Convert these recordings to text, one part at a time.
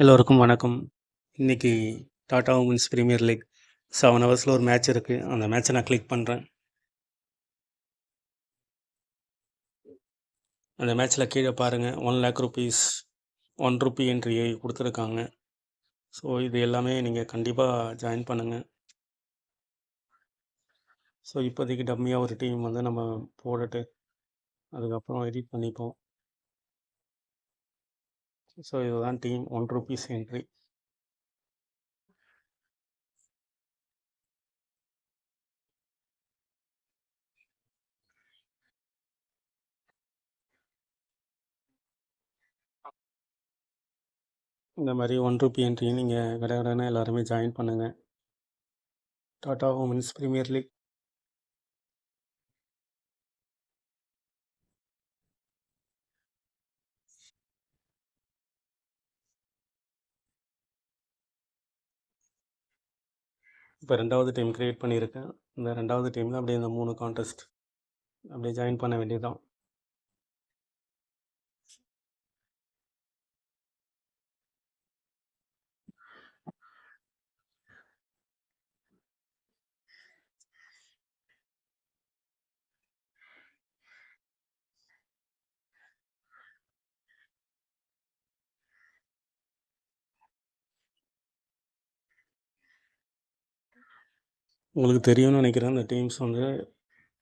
எல்லோருக்கும் வணக்கம். இன்னைக்கு டாடா உமன்ஸ் பிரீமியர் லீக் 7 ஹவர்ஸில் ஒரு மேட்ச் இருக்குது. அந்த மேட்ச்சை நான் கிளிக் பண்ணுறேன். அந்த மேட்ச்சில் கீழே பாருங்கள், 1,00,000 ருபீஸ், 1 ருபி என்ட்ரி கொடுத்துருக்காங்க. ஸோ இது எல்லாமே நீங்கள் கண்டிப்பாக ஜாயின் பண்ணுங்கள். ஸோ இப்போதைக்கு டம்மியாக ஒரு டீம் வந்து நம்ம போட்டுட்டு அதுக்கப்புறம் எடிட் பண்ணிப்போம். ஸோ இதுதான் டீம் 1 ருபீஸ் என்ட்ரி. இந்த மாதிரி 1 ருபி என்ட்ரி நீங்கள் கடகடன்னு எல்லாருமே ஜாயின் பண்ணுங்கள். Tata women's premier league. இப்போ 2வது டீம் க்ரியேட் பண்ணியிருக்கேன். இந்த 2வது டீமில் அப்படியே இந்த 3 கான்டெஸ்ட் அப்படியே ஜாயின் பண்ண வேண்டியதுதான். உங்களுக்கு தெரியும்னு நினைக்கிறேன். இந்த டீம்ஸ் வந்து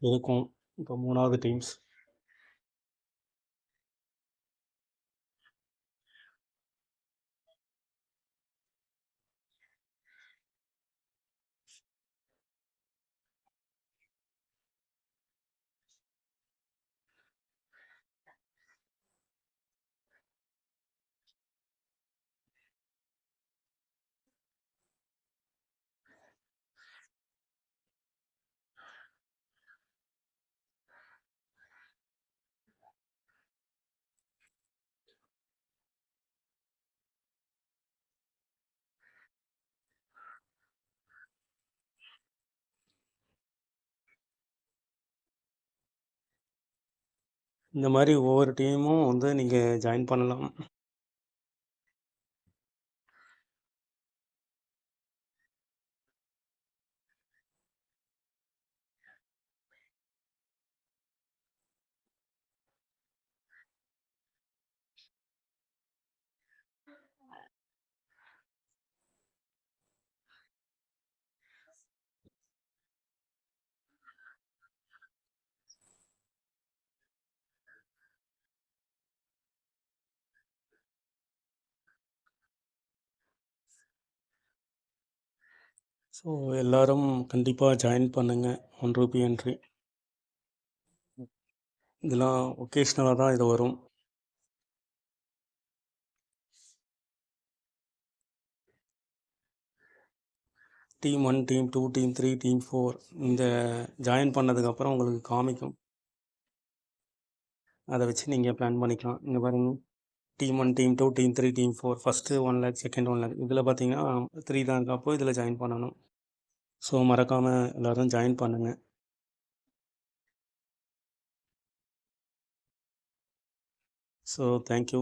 இருக்கும். இப்போ 3வது டீம்ஸ். இந்த மாதிரி ஒவ்வொரு டீமும் வந்து நீங்கள் ஜாயின் பண்ணலாம். ஸோ எல்லோரும் கண்டிப்பாக ஜாயின் பண்ணுங்கள். 1 ருபி என்ட்ரி. இதெல்லாம் ஒகேஷ்னலாக தான் இது வரும். டீம் 1, டீம் 2, டீம் 3, டீம் 4 இந்த ஜாயின் பண்ணதுக்கப்புறம் உங்களுக்கு காமிக்கும். அதை வச்சு நீங்கள் பிளான் பண்ணிக்கலாம். இங்கே பாருங்கள், team 1, team 2, team 3, team 4. First 1 leg, second 1 leg. இதில் பார்த்தீங்கன்னா 3 தான் இருக்கப்போ இதில் ஜாயின் பண்ணணும். ஸோ மறக்காமல் எல்லோரும் ஜாயின் பண்ணுங்கள். So thank you.